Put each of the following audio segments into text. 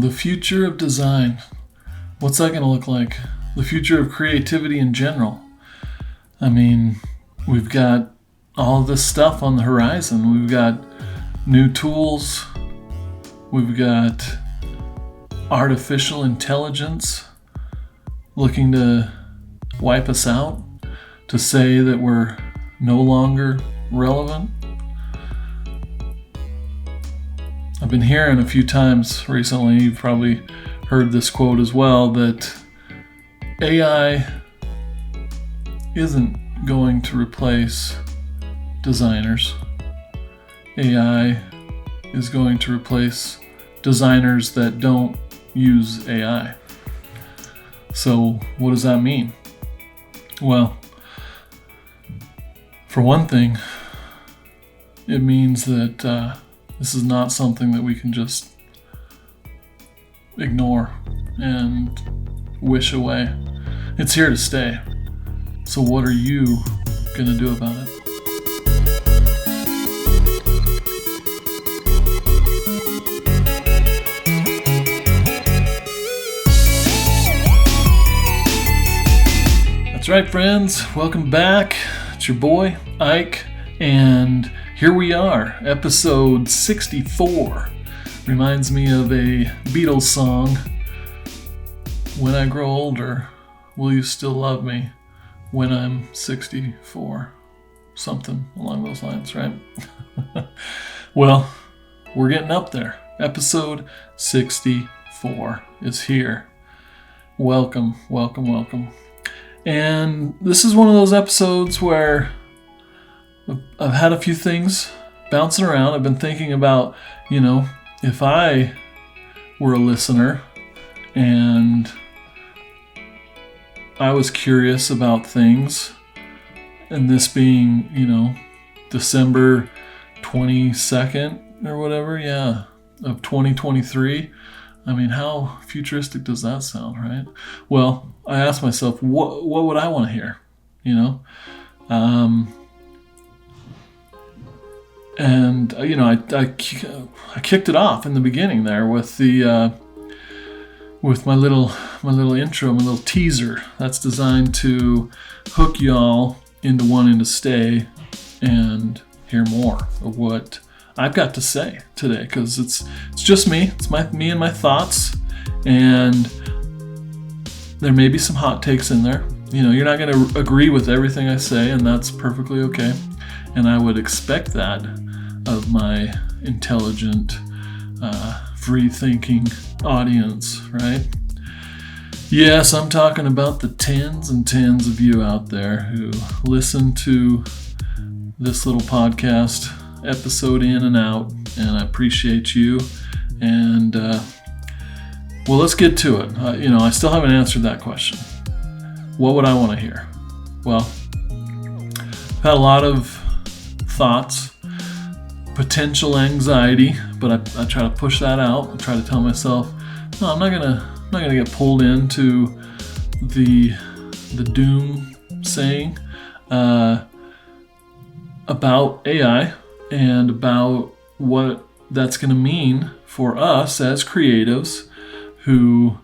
The future of design. What's that going to look like? The future of creativity in general. I mean, we've got all of this stuff on the horizon. We've got new tools. We've got artificial intelligence looking to wipe us out, to say that we're no longer relevant. I've been hearing a few times recently, you've probably heard this quote as well, that AI isn't going to replace designers. AI is going to replace designers that don't use AI. So what does that mean? Well, for one thing, it means that this is not something that we can just ignore and wish away. It's here to stay. So what are you going to do about it? That's right, friends. Welcome back. It's your boy, Ike, and here we are, episode 64. Reminds me of a Beatles song. When I grow older, will you still love me when I'm 64? Something along those lines, right? Well, we're getting up there. Episode 64 is here. Welcome, welcome, welcome. And this is one of those episodes where I've had a few things bouncing around. I've been thinking about, if I were a listener and I was curious about things, and this being, December 22nd or whatever, of 2023. I mean, how futuristic does that sound, right? Well, I asked myself, what would I want to hear, And I kicked it off in the beginning there with the with my little intro, my little teaser that's designed to hook y'all into wanting to stay and hear more of what I've got to say today, because it's just me. It's me and my thoughts, and there may be some hot takes in there. You're not going to agree with everything I say, and that's perfectly okay. And I would expect that of my intelligent, free-thinking audience, right? Yes, I'm talking about the tens and tens of you out there who listen to this little podcast episode in and out, and I appreciate you. And well, let's get to it. I still haven't answered that question. What would I want to hear? Well, I've had a lot of thoughts, potential anxiety, but I try to push that out. I try to tell myself, no, I'm not gonna get pulled into the doom saying about AI and about what that's going to mean for us as creatives who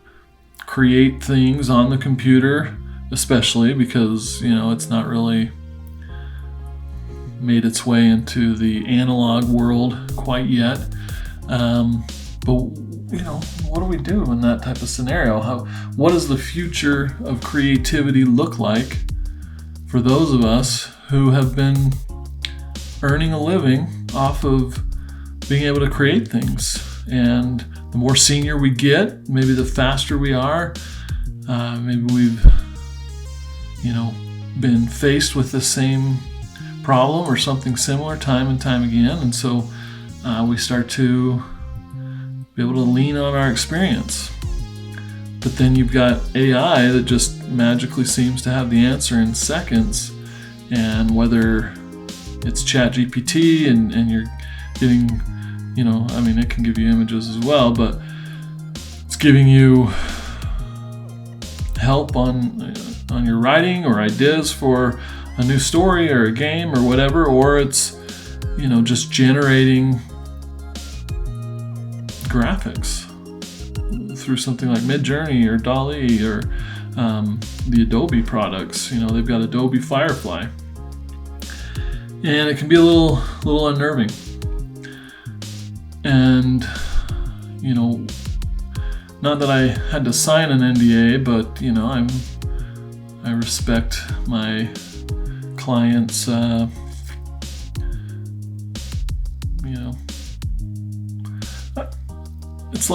create things on the computer, especially because, it's not really made its way into the analog world quite yet. But, what do we do in that type of scenario? What does the future of creativity look like for those of us who have been earning a living off of being able to create things? And the more senior we get, maybe the faster we are. Maybe we've, been faced with the same problem or something similar time and time again. And so we start to be able to lean on our experience. But then you've got AI that just magically seems to have the answer in seconds. And whether it's ChatGPT and you're getting, it can give you images as well, but it's giving you help on your writing or ideas for a new story or a game or whatever, or it's, just generating graphics. through something like Midjourney or dall-e or the Adobe products. They've got Adobe Firefly, and it can be a little unnerving. And not that I had to sign an NDA, but I respect my clients. It's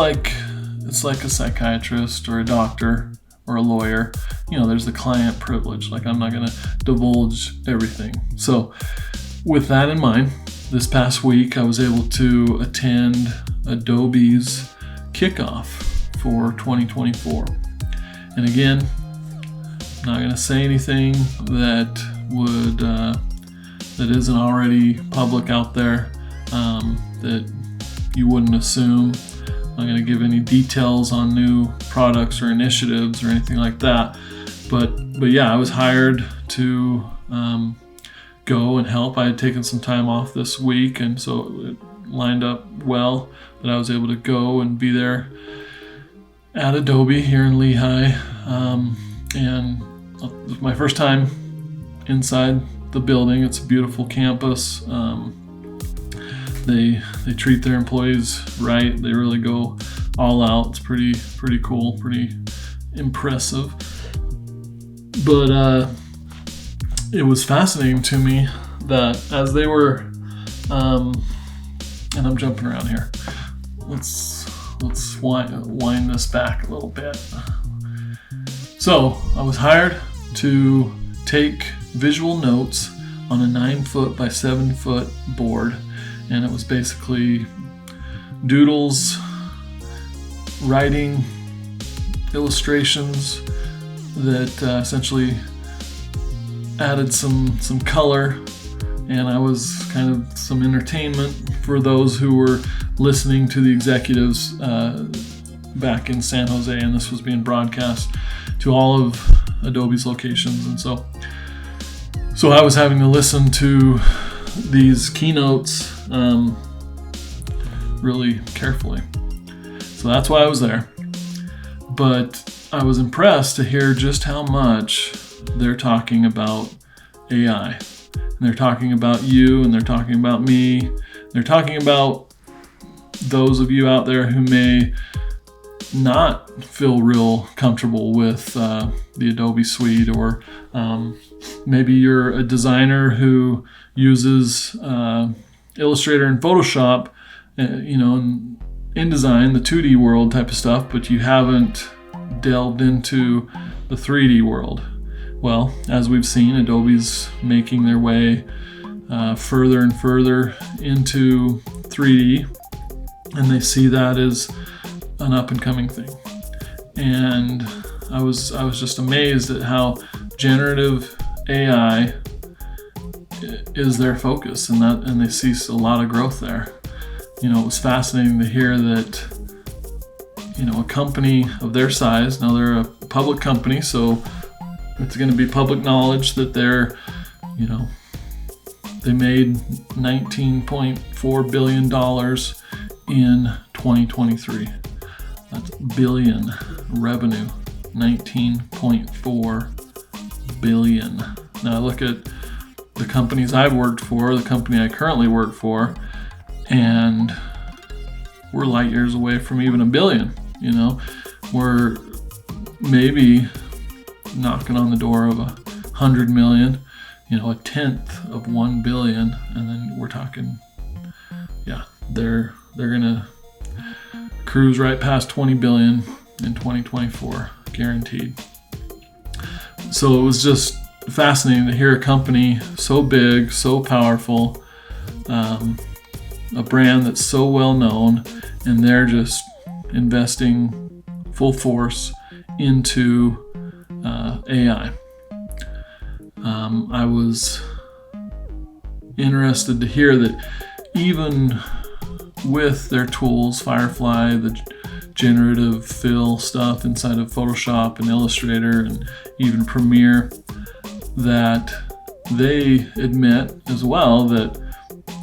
like a psychiatrist or a doctor or a lawyer. There's the client privilege. Like, I'm not going to divulge everything. So with that in mind, this past week I was able to attend Adobe's kickoff for 2024. And again, I'm not going to say anything that isn't already public out there, that you wouldn't assume. I'm not going to give any details on new products or initiatives or anything like that. But yeah, I was hired to go and help. I had taken some time off this week, and so it lined up well that I was able to go and be there at Adobe here in Lehigh. And it was my first time inside the building. It's a beautiful campus. They treat their employees right. They really go all out. It's pretty cool, pretty impressive. But it was fascinating to me that as they were, and I'm jumping around here. Let's wind this back a little bit. So I was hired to take visual notes on a 9-foot by 7-foot board. And it was basically doodles, writing, illustrations that essentially added some color, and I was kind of some entertainment for those who were listening to the executives back in San Jose, and this was being broadcast to all of Adobe's locations. And so I was having to listen to these keynotes really carefully. So that's why I was there. But I was impressed to hear just how much they're talking about AI. And they're talking about you, and they're talking about me. They're talking about those of you out there who may not feel real comfortable with the Adobe suite, or maybe you're a designer who uses Illustrator and Photoshop, in InDesign, the 2D world type of stuff, but you haven't delved into the 3D world. Well, as we've seen, Adobe's making their way further and further into 3D, and they see that as an up-and-coming thing. And I was just amazed at how generative AI is their focus, and they see a lot of growth there. It was fascinating to hear that a company of their size, now they're a public company, so it's going to be public knowledge that they're they made $19.4 billion in 2023. That's billion revenue, 19.4 billion. Now I look at the companies I've worked for, the company I currently work for, and we're light years away from even a billion. We're maybe knocking on the door of 100 million, a tenth of 1 billion, and then we're talking, they're gonna cruise right past 20 billion in 2024, guaranteed. So it was just fascinating to hear a company so big, so powerful, a brand that's so well known, and they're just investing full force into AI. I was interested to hear that even with their tools, Firefly, the generative fill stuff inside of Photoshop and Illustrator and even Premiere, that they admit as well that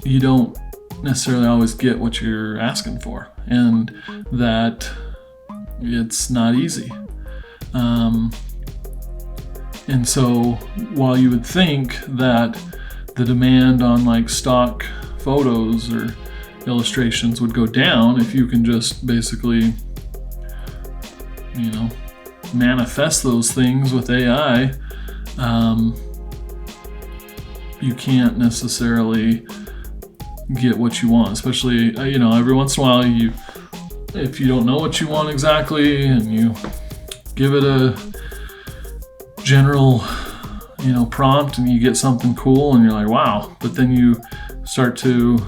you don't necessarily always get what you're asking for, and that it's not easy. And so while you would think that the demand on like stock photos or illustrations would go down if you can just basically, manifest those things with AI, you can't necessarily get what you want, especially, every once in a while if you don't know what you want exactly and you give it a general, prompt and you get something cool and you're like, wow, but then you start to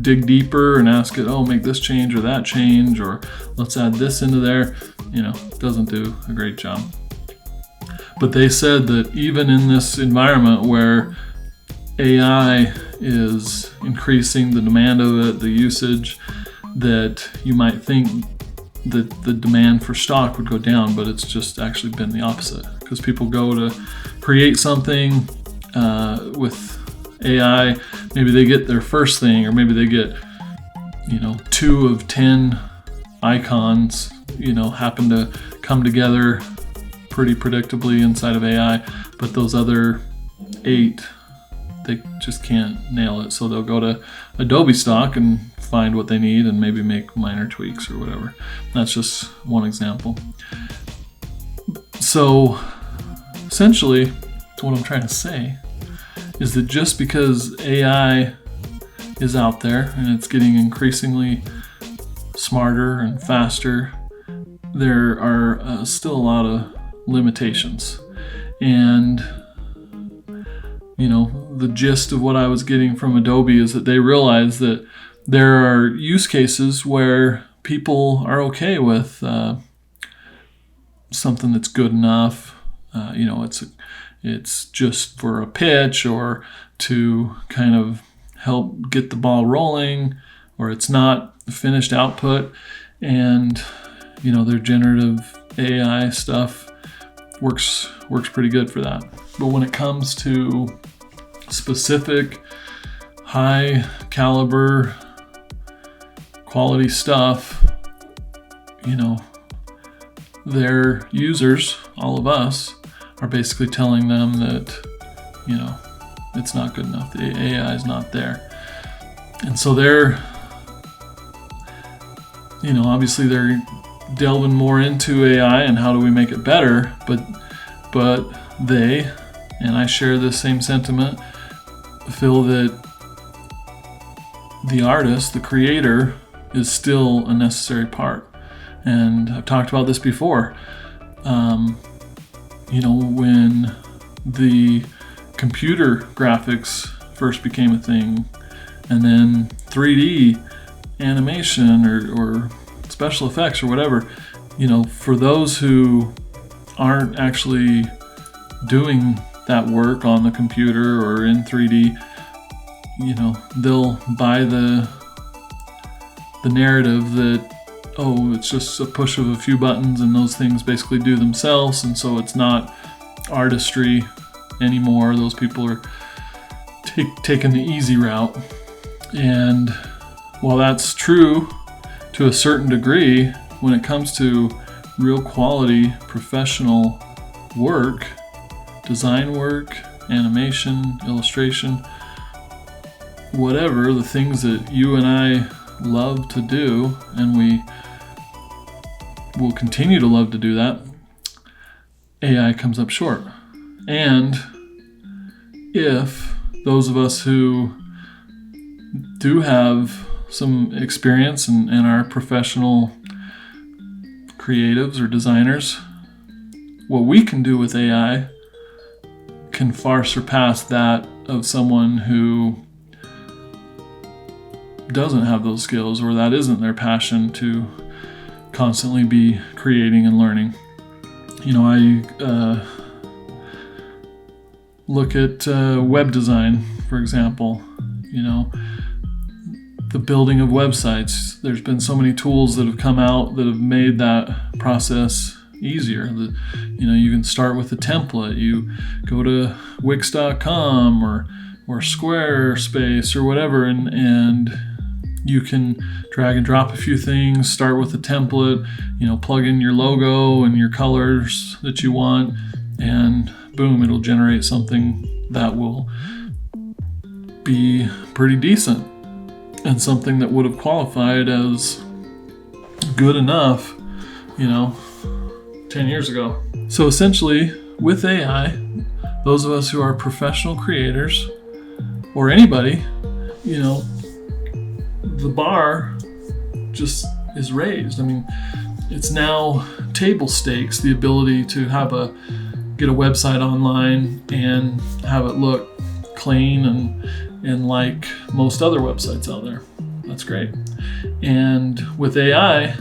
dig deeper and ask it, make this change or that change, or let's add this into there, it doesn't do a great job. But they said that even in this environment where AI is increasing the demand of it, the usage, that you might think that the demand for stock would go down, but it's just actually been the opposite, because people go to create something with AI, maybe they get their first thing, or maybe they get 2 of 10 icons happen to come together pretty predictably inside of AI, but those other 8, they just can't nail it. So they'll go to Adobe stock and find what they need and maybe make minor tweaks or whatever. That's just one example. So essentially, what I'm trying to say is that just because AI is out there and it's getting increasingly smarter and faster, there are still a lot of limitations. And the gist of what I was getting from Adobe is that they realize that there are use cases where people are okay with something that's good enough. It's just for a pitch or to kind of help get the ball rolling, or it's not finished output. And their generative AI stuff works pretty good for that. But when it comes to specific high caliber quality stuff, their users, all of us, are basically telling them that it's not good enough, the AI is not there. And so they're obviously they're delving more into AI and how do we make it better, but they, and I share this same sentiment, feel that the artist, the creator, is still a necessary part. And I've talked about this before. When the computer graphics first became a thing, and then 3D animation or special effects or whatever, for those who aren't actually doing that work on the computer or in 3D, they'll buy the narrative that, it's just a push of a few buttons and those things basically do themselves, and so it's not artistry anymore. Those people are taking the easy route. And while that's true to a certain degree, when it comes to real quality professional work, design work, animation, illustration, whatever, the things that you and I love to do, and we will continue to love to do that, AI comes up short. And if those of us who do have some experience and are professional creatives or designers, what we can do with AI can far surpass that of someone who doesn't have those skills, or that isn't their passion to constantly be creating and learning. I look at web design, for example. The building of websites. There's been so many tools that have come out that have made that process easier. You can start with a template. You go to Wix.com or Squarespace or whatever, and You can drag and drop a few things, start with a template, plug in your logo and your colors that you want, and boom, it'll generate something that will be pretty decent and something that would have qualified as good enough, 10 years ago. So essentially, with AI, those of us who are professional creators, or anybody, the bar just is raised. I mean, it's now table stakes, the ability to get a website online and have it look clean and like most other websites out there. That's great. And with AI,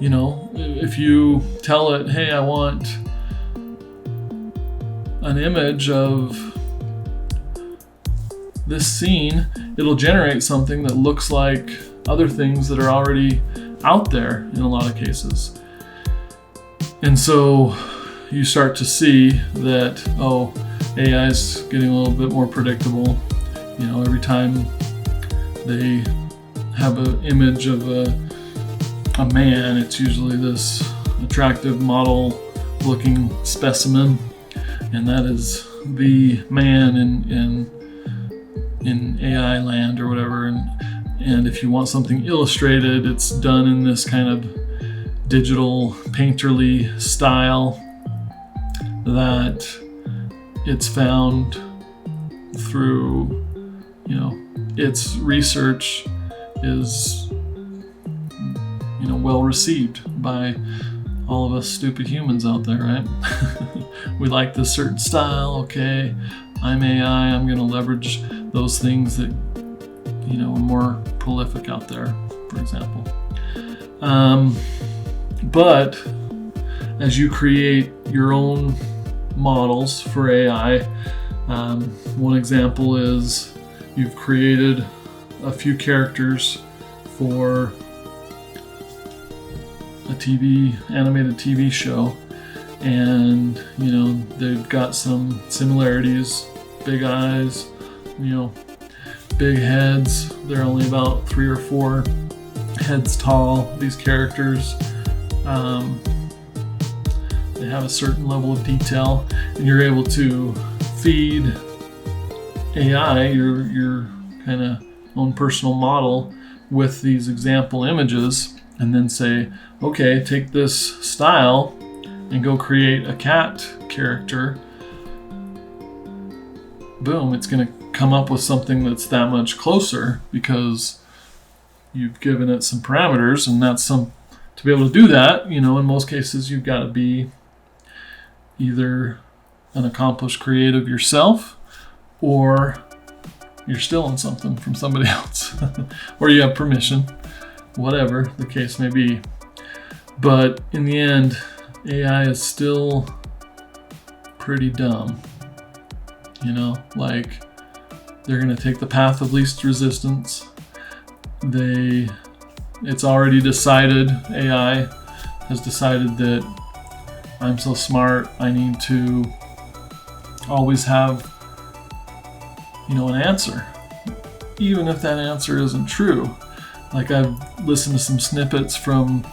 if you tell it, hey, I want an image of this scene, it'll generate something that looks like other things that are already out there in a lot of cases. And so you start to see that, AI is getting a little bit more predictable. Every time they have an image of a man, it's usually this attractive model looking specimen, and that is the man in AI land or whatever. And if you want something illustrated, it's done in this kind of digital painterly style that it's found through, its research is, well received by all of us stupid humans out there, right? We like this certain style. Okay, I'm AI. I'm going to leverage those things that, are more prolific out there, for example. But as you create your own models for AI, one example is you've created a few characters for a animated TV show, and they've got some similarities: big eyes, big heads. They're only about 3 or 4 heads tall, these characters. They have a certain level of detail, and you're able to feed AI your kind of own personal model with these example images, and then say, okay, take this style and go create a cat character. Boom, it's going to come up with something that's that much closer because you've given it some parameters. And to be able to do that, in most cases you've got to be either an accomplished creative yourself, or you're stealing something from somebody else, or you have permission, whatever the case may be. But in the end, AI is still pretty dumb. They're going to take the path of least resistance. It's already decided, AI has decided that I'm so smart, I need to always have, an answer, even if that answer isn't true. I've listened to some snippets from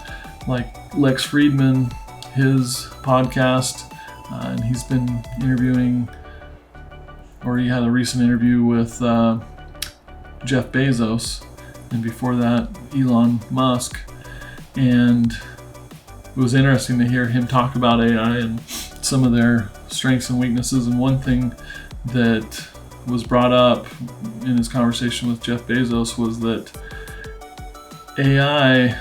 Lex Friedman, his podcast, and he's been interviewing, or he had a recent interview with Jeff Bezos, and before that, Elon Musk. And it was interesting to hear him talk about AI and some of their strengths and weaknesses. And one thing that was brought up in his conversation with Jeff Bezos was that AI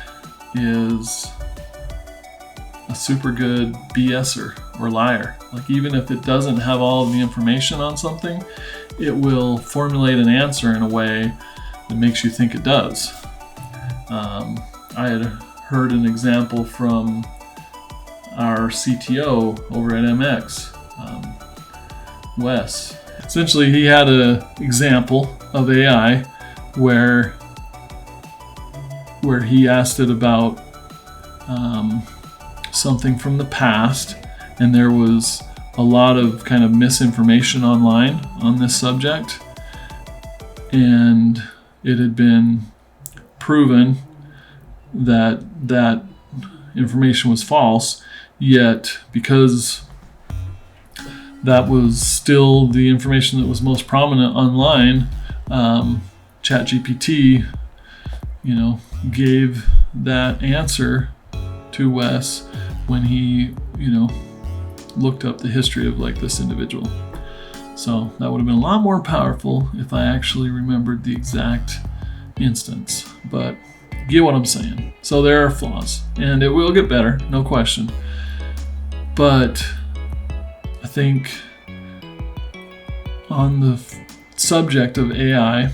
is a super good BSer or liar. Even if it doesn't have all of the information on something, it will formulate an answer in a way that makes you think it does. I had heard an example from our CTO over at MX, Wes. Essentially, he had an example of AI where he asked it about something from the past, and there was a lot of kind of misinformation online on this subject, and it had been proven that that information was false, yet because that was still the information that was most prominent online, ChatGPT, gave that answer to Wes when he, looked up the history of like this individual. So that would have been a lot more powerful if I actually remembered the exact instance. But you get what I'm saying. So there are flaws, and it will get better, no question. But I think on the subject of AI,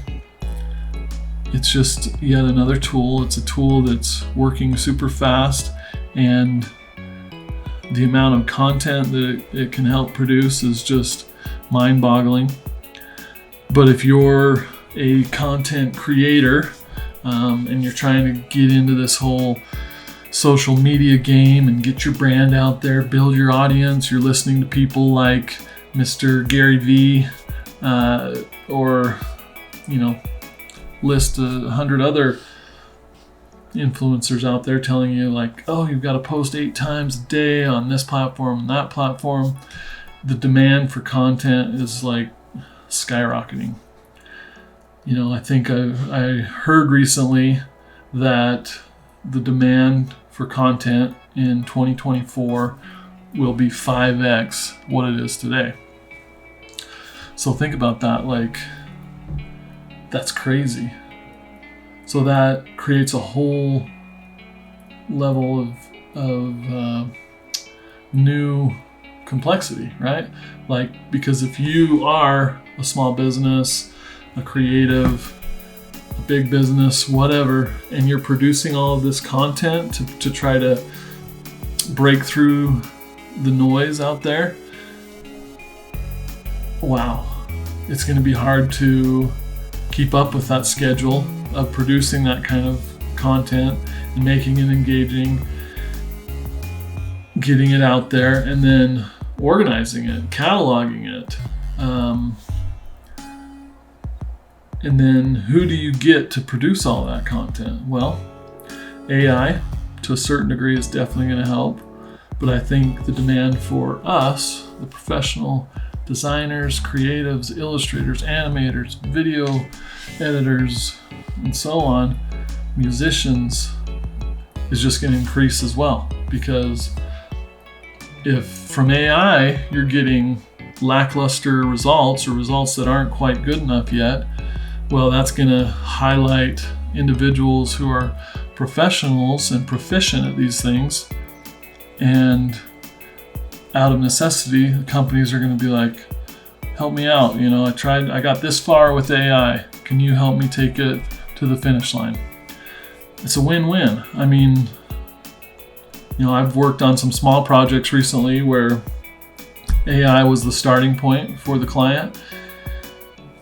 it's just yet another tool. It's a tool that's working super fast, and the amount of content that it can help produce is just mind-boggling. But if you're a content creator and you're trying to get into this whole social media game and get your brand out there, build your audience, you're listening to people like Mr. Gary V, or list 100 other influencers out there telling you like, oh, you've got to post 8 times a day on this platform and that platform. The demand for content is like skyrocketing. I think I heard recently that the demand for content in 2024 will be 5x what it is today. So think about that, like, that's crazy. So that creates a whole level of new complexity, right? Like, because if you are a small business, a creative, a big business, whatever, and you're producing all of this content to try to break through the noise out there, wow, it's going to be hard to keep up with that schedule of producing that kind of content and making it engaging, getting it out there, and then organizing it, cataloging it. And then who do you get to produce all that content? Well, AI to a certain degree is definitely going to help, but I think the demand for us, the professional designers, creatives, illustrators, animators, video editors, and so on, musicians, is just going to increase as well. Because if from AI you're getting lackluster results or results that aren't quite good enough yet, well, that's going to highlight individuals who are professionals and proficient at these things. And out of necessity, companies are going to be like, help me out. I got this far with AI. Can you help me take it to the finish line? It's a win-win. I mean, I've worked on some small projects recently where AI was the starting point for the client,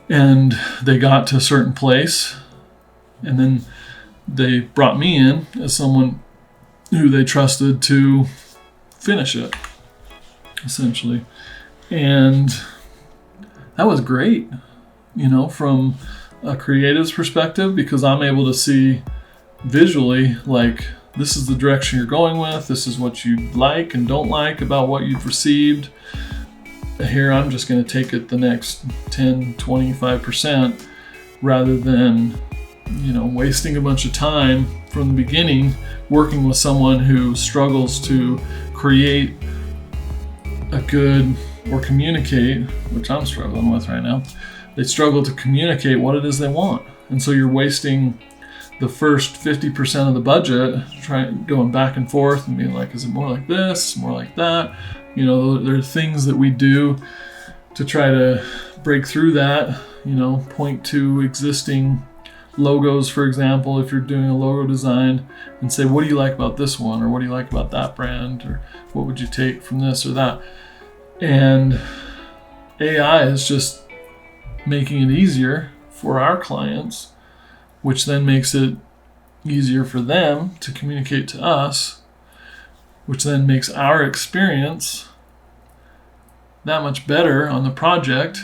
and they got to a certain place, and then they brought me in as someone who they trusted to finish it, essentially. And that was great, from a creative's perspective, because I'm able to see visually, like, this is the direction you're going with, this is what you like and don't like about what you've received. Here, I'm just going to take it the next 10, 25%, rather than, wasting a bunch of time from the beginning working with someone who struggles to create a good, or communicate, which I'm struggling with right now. They struggle to communicate what it is they want. And so you're wasting the first 50% of the budget going back and forth and being like, is it more like this, more like that? There are things that we do to try to break through that, point to existing logos, for example, if you're doing a logo design, and say, what do you like about this one? Or what do you like about that brand? Or what would you take from this or that? And AI is just making it easier for our clients, which then makes it easier for them to communicate to us, which then makes our experience that much better on the project.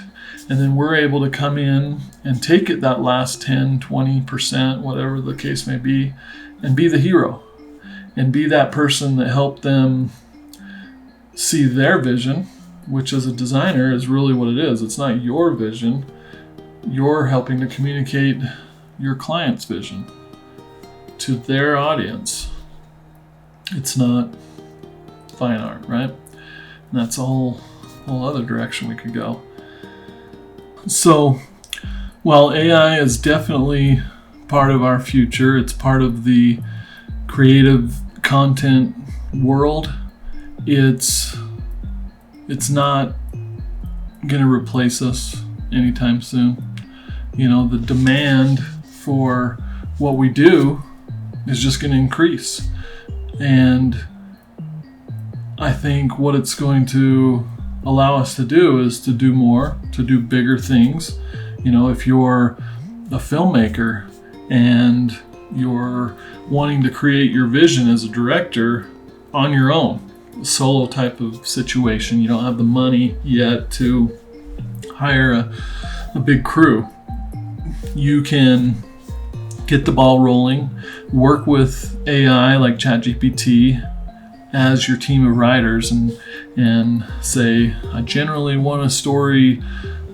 And then we're able to come in and take it that last 10, 20%, whatever the case may be, and be the hero and be that person that helped them see their vision, which as a designer is really what it is. It's not your vision. You're helping to communicate your client's vision to their audience. It's not fine art, right? And that's a whole other direction we could go. So, while AI is definitely part of our future, it's part of the creative content world, it's not going to replace us anytime soon. The demand for what we do is just going to increase. And I think what it's going to allow us to do is to do more, to do bigger things. If you're a filmmaker and you're wanting to create your vision as a director on your own, solo type of situation, you don't have the money yet to hire a big crew, you can get the ball rolling, work with AI like ChatGPT as your team of writers and say, I generally want a story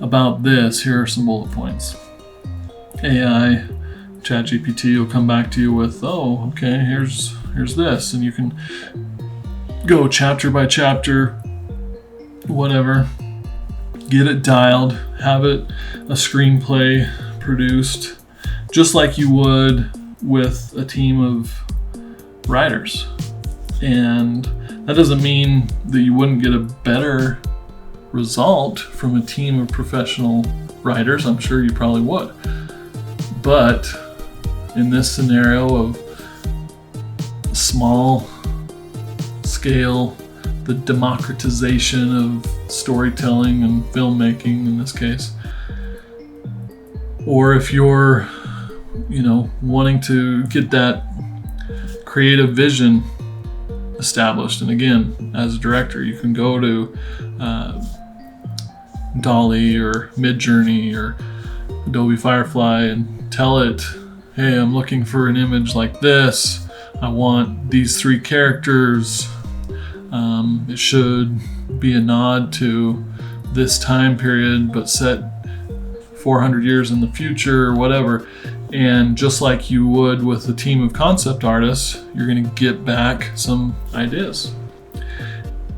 about this. Here are some bullet points. AI, ChatGPT will come back to you with, oh, okay, here's this. And you can go chapter by chapter, whatever, get it dialed, have it a screenplay produced, just like you would with a team of writers. And that doesn't mean that you wouldn't get a better result from a team of professional writers. I'm sure you probably would. But in this scenario of small scale, the democratization of storytelling and filmmaking in this case, or if you're, wanting to get that creative vision established. And again, as a director, you can go to dall-e or Midjourney or Adobe Firefly and tell it, hey, I'm looking for an image like this. I want these 3 characters. It should be a nod to this time period, but set 400 years in the future or whatever. And just like you would with a team of concept artists, you're going to get back some ideas.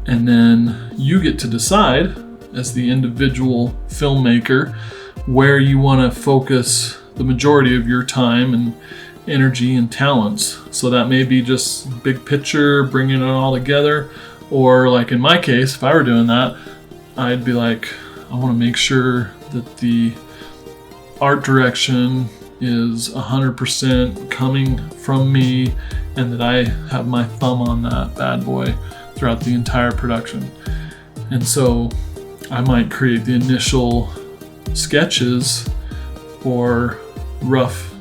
And then you get to decide, as the individual filmmaker, where you want to focus the majority of your time and energy and talents. So that may be just big picture, bringing it all together. Or like in my case, if I were doing that, I'd be like, I want to make sure that the art direction is 100% coming from me and that I have my thumb on that bad boy throughout the entire production. And so I might create the initial sketches or rough,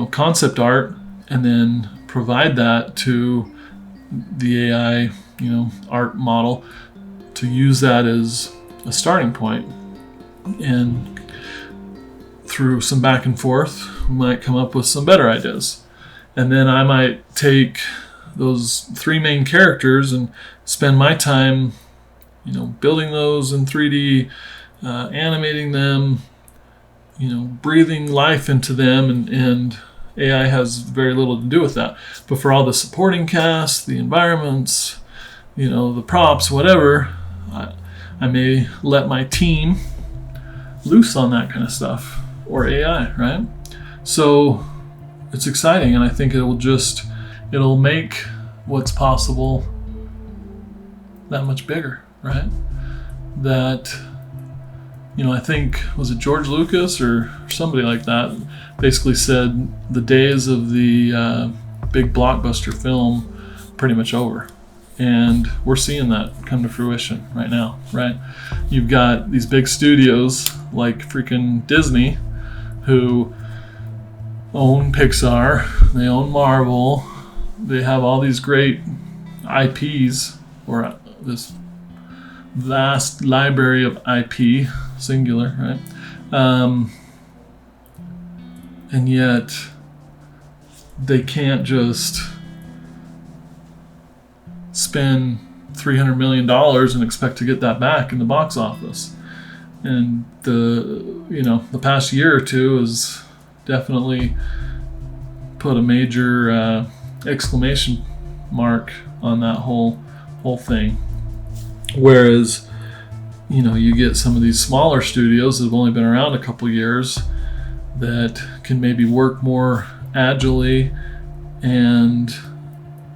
concept art, and then provide that to the AI, art model to use that as a starting point. And through some back and forth, we might come up with some better ideas. And then I might take those 3 main characters and spend my time, building those in 3D, animating them, breathing life into them, and AI has very little to do with that. But for all the supporting cast, the environments, the props, whatever, I may let my team loose on that kind of stuff, or AI, right? So it's exciting, and I think it'll make what's possible that much bigger, right? That, I think, was it George Lucas or somebody like that, basically said the days of the big blockbuster film pretty much over. And we're seeing that come to fruition right now, right? You've got these big studios like freaking Disney who own Pixar, they own Marvel, they have all these great IPs, or this vast library of IP, singular, right? And yet they can't just spend $300 million and expect to get that back in the box office. And the past year or two has definitely put a major exclamation mark on that whole thing. Whereas, you get some of these smaller studios that have only been around a couple years that can maybe work more agilely, and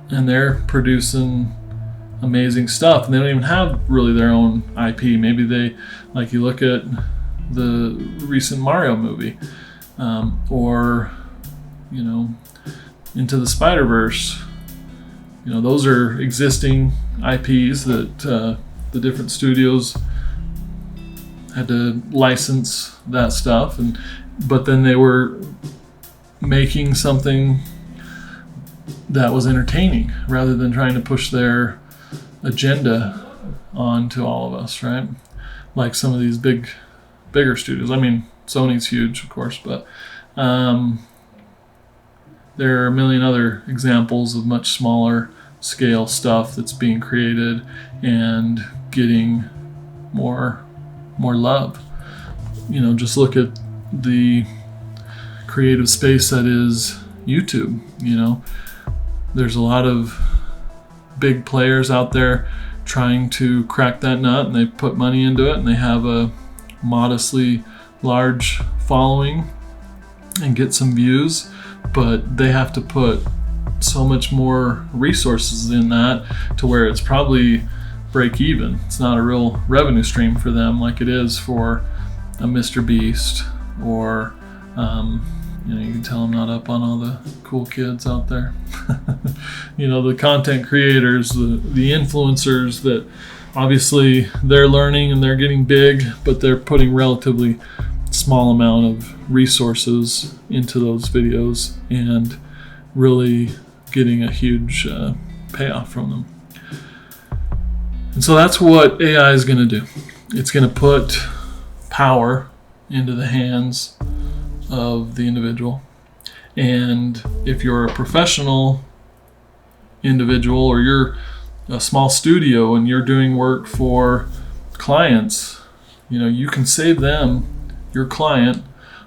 they're producing amazing stuff, and they don't even have really their own IP. Maybe they, like, you look at the recent Mario movie, or Into the Spider-Verse. Those are existing IPs that the different studios had to license that stuff, but then they were making something that was entertaining rather than trying to push their agenda onto all of us, right? Like some of these bigger studios. I mean, Sony's huge, of course, but there are a million other examples of much smaller scale stuff that's being created and getting more love. Just look at the creative space that is YouTube. There's a lot of big players out there trying to crack that nut, and they put money into it, and they have a modestly large following and get some views, but they have to put so much more resources in that to where it's probably break even. It's not a real revenue stream for them like it is for a Mr. Beast, or you can tell I'm not up on all the cool kids out there. The content creators, the influencers that obviously they're learning and they're getting big, but they're putting relatively small amount of resources into those videos and really getting a huge payoff from them. And so that's what AI is going to do. It's going to put power into the hands of the individual. And if you're a professional individual, or you're a small studio and you're doing work for clients, you can save them, your client,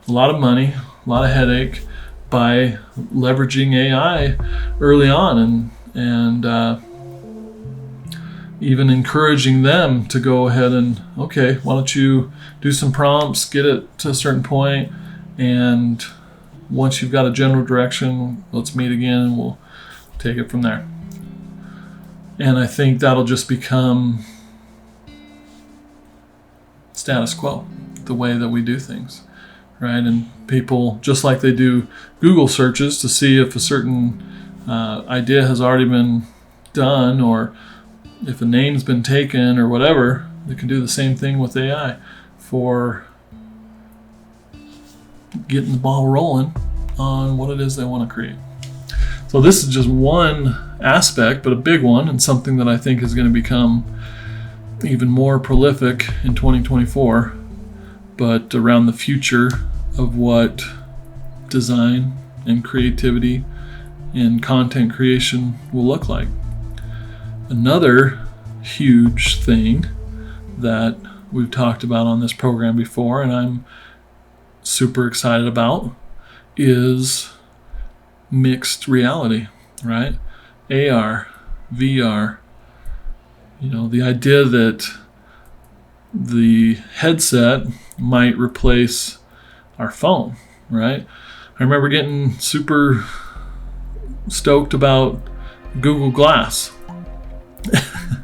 a lot of money, a lot of headache by leveraging AI early on, and even encouraging them to go ahead and, okay, why don't you do some prompts, get it to a certain point, and once you've got a general direction, let's meet again and we'll take it from there. And I think that'll just become status quo, the way that we do things, right? And people, just like they do Google searches to see if a certain idea has already been done, or if a name's been taken or whatever, they can do the same thing with AI for getting the ball rolling on what it is they want to create. So this is just one aspect, but a big one, and something that I think is going to become even more prolific in 2024, but around the future of what design and creativity and content creation will look like. Another huge thing that we've talked about on this program before, and I'm super excited about, is mixed reality, right? AR, VR. The idea that the headset might replace our phone, right? I remember getting super stoked about Google Glass.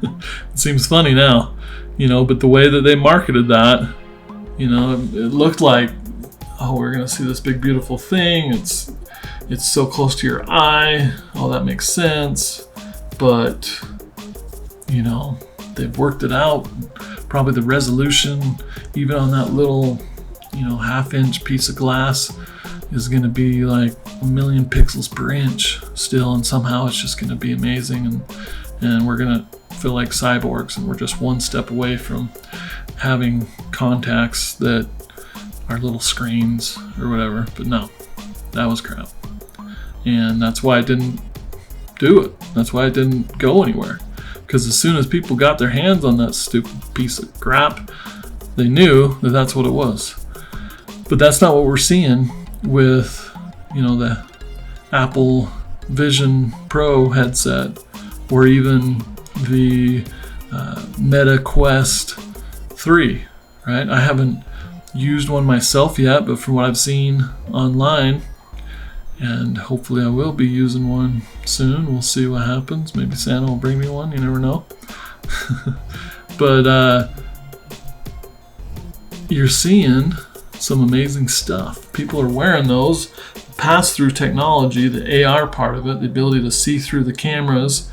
It seems funny now, but the way that they marketed that, it looked like, oh, we're going to see this big, beautiful thing. It's so close to your eye. Oh, that makes sense. But, they've worked it out. Probably the resolution, even on that little, half-inch piece of glass, is going to be like 1 million pixels per inch still. And somehow it's just going to be amazing. and we're gonna feel like cyborgs, and we're just one step away from having contacts that are little screens or whatever. But no, that was crap. And that's why I didn't do it. That's why it didn't go anywhere. Because as soon as people got their hands on that stupid piece of crap, they knew that that's what it was. But that's not what we're seeing with, the Apple Vision Pro headset, or even the Meta Quest 3, right? I haven't used one myself yet, but from what I've seen online, and hopefully I will be using one soon. We'll see what happens. Maybe Santa will bring me one. You never know. But you're seeing some amazing stuff. People are wearing those. Pass-through technology, the AR part of it, the ability to see through the cameras,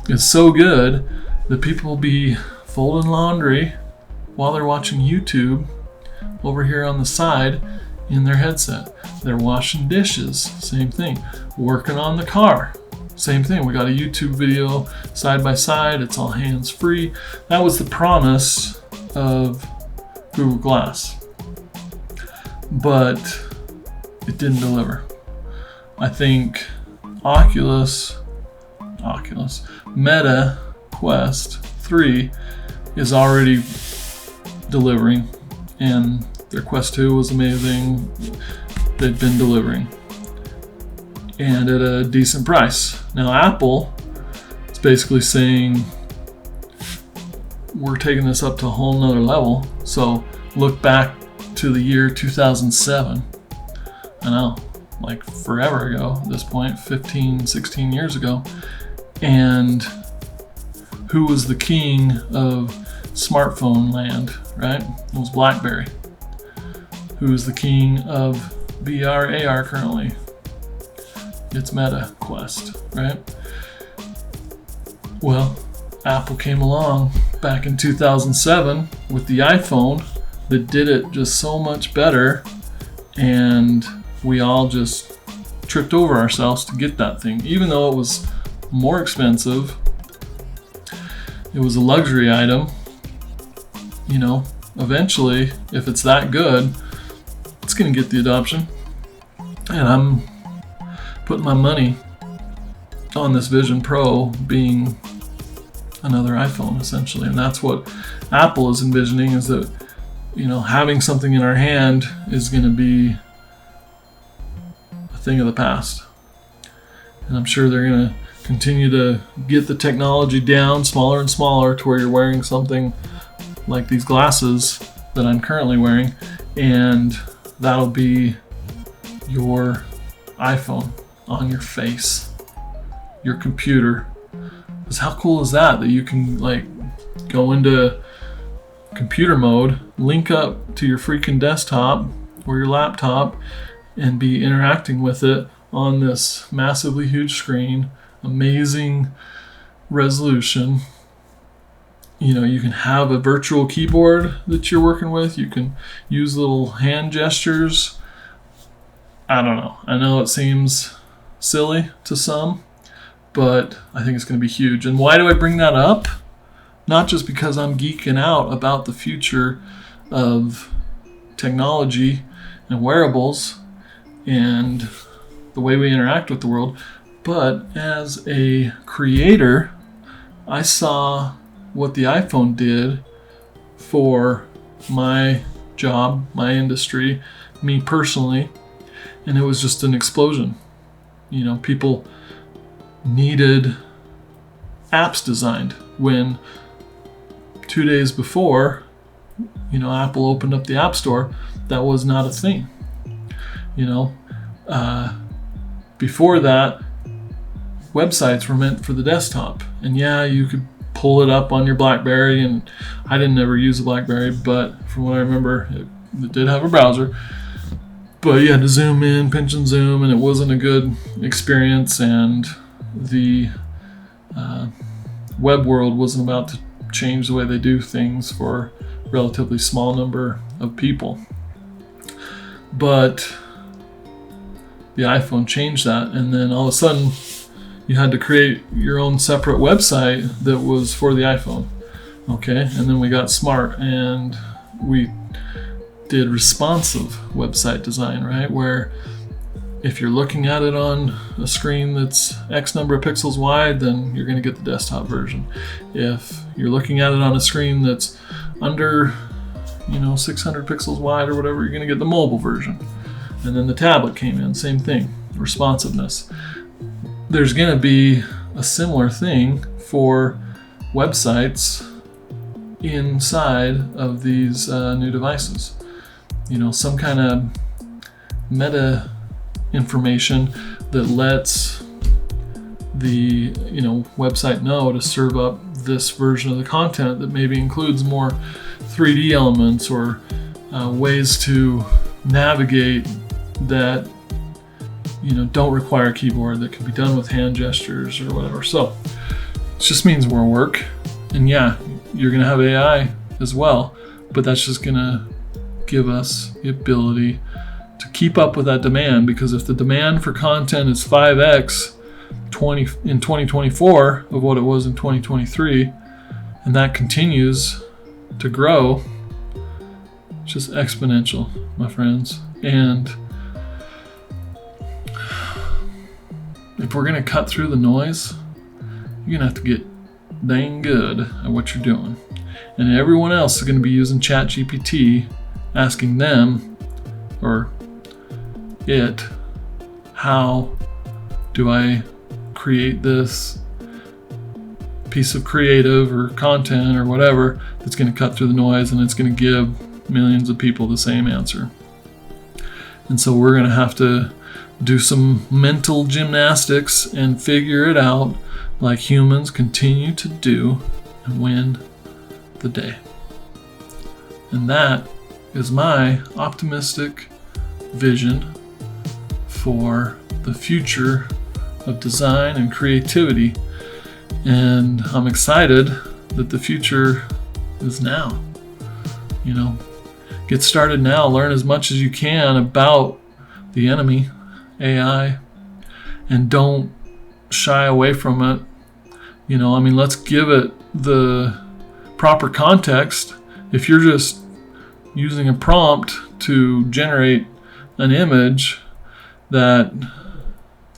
is so good that people will be folding laundry while they're watching YouTube over here on the side in their headset. They're washing dishes, same thing. Working on the car, same thing. We got a YouTube video side by side. It's all hands-free. That was the promise of Google Glass, but it didn't deliver. I think Meta Quest 3 is already delivering, and their Quest 2 was amazing. They've been delivering, and at a decent price. Now Apple is basically saying, we're taking this up to a whole nother level. So look back to the year 2007. I know, like forever ago at this point, 15, 16 years ago. And who was the king of smartphone land, right? It was BlackBerry. Who is the king of VR, AR currently? It's Meta Quest, right? Well, Apple came along back in 2007 with the iPhone that did it just so much better, and we all just tripped over ourselves to get that thing. Even though it was more expensive, it was a luxury item. Eventually, if it's that good, it's going to get the adoption. And I'm putting my money on this Vision Pro being another iPhone, essentially. And that's what Apple is envisioning, is that, having something in our hand is going to be a thing of the past. And I'm sure they're going to continue to get the technology down smaller and smaller to where you're wearing something like these glasses that I'm currently wearing, and that'll be your iPhone on your face, your computer. Because how cool is that you can go into computer mode, link up to your freaking desktop or your laptop, and be interacting with it on this massively huge screen, amazing resolution. You can have a virtual keyboard that you're working with. You can use little hand gestures. I don't know. I know it seems silly to some, but I think it's going to be huge. And why do I bring that up? Not just because I'm geeking out about the future of technology and wearables and the way we interact with the world, but as a creator, I saw what the iPhone did for my job, my industry, me personally, and it was just an explosion. People needed apps designed when 2 days before, Apple opened up the App Store, that was not a thing. Before that, websites were meant for the desktop, and you could pull it up on your BlackBerry, and I didn't ever use a BlackBerry, but from what I remember, it did have a browser. But you had to zoom in, pinch and zoom, and it wasn't a good experience, and the web world wasn't about to change the way they do things for a relatively small number of people. But the iPhone changed that, and then all of a sudden, you had to create your own separate website that was for the iPhone. Okay, and then we got smart and we did responsive website design, right? Where if you're looking at it on a screen that's X number of pixels wide, then you're going to get the desktop version. If you're looking at it on a screen that's under 600 pixels wide or whatever, you're going to get the mobile version. And then the tablet came in, same thing, responsiveness. There's going to be a similar thing for websites inside of these new devices. Some kind of meta information that lets the website know to serve up this version of the content that maybe includes more 3D elements or ways to navigate that don't require a keyboard, that can be done with hand gestures or whatever. So it just means more work. And yeah, you're going to have AI as well, but that's just going to give us the ability to keep up with that demand, because if the demand for content is 5x in 2024 of what it was in 2023, and that continues to grow, it's just exponential, my friends. And if we're going to cut through the noise, you're going to have to get dang good at what you're doing. And everyone else is going to be using ChatGPT, asking them or it, how do I create this piece of creative or content or whatever that's going to cut through the noise, and it's going to give millions of people the same answer. And so we're going to have to do some mental gymnastics and figure it out like humans continue to do and win the day. And that is my optimistic vision for the future of design and creativity. And I'm excited that the future is now. Get started now. Learn as much as you can about the enemy, AI, and don't shy away from it. Let's give it the proper context. If you're just using a prompt to generate an image that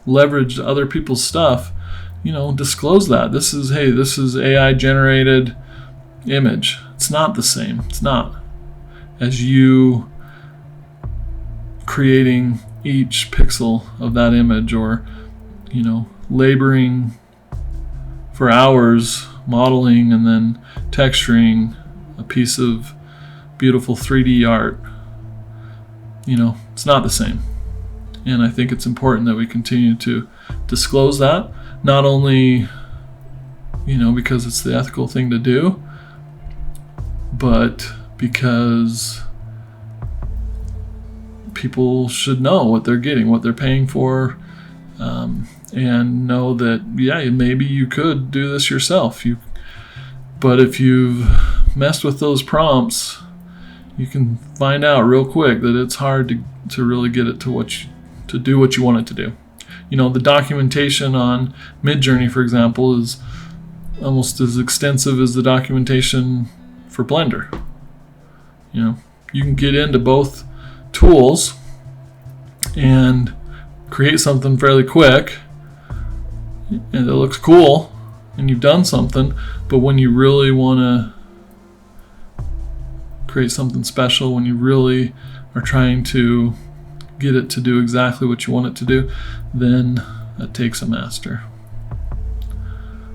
leveraged other people's stuff, disclose that. This is AI generated image. It's not the same. It's not as you creating each pixel of that image, or laboring for hours modeling and then texturing a piece of beautiful 3D art. It's not the same. And I think it's important that we continue to disclose that, not only because it's the ethical thing to do, but because people should know what they're getting, what they're paying for, and know that, yeah, maybe you could do this yourself. But if you've messed with those prompts, you can find out real quick that it's hard to really get it to do what you want it to do. The documentation on Midjourney, for example, is almost as extensive as the documentation for Blender. You can get into both tools and create something fairly quick, and it looks cool, and you've done something. But when you really want to create something special, when you really are trying to get it to do exactly what you want it to do, then it takes a master.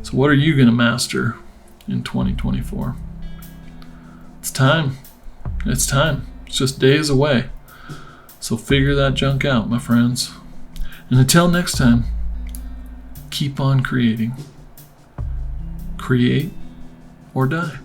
So what are you going to master in 2024? It's time. It's just days away. So figure that junk out, my friends. And until next time, keep on creating. Create or die.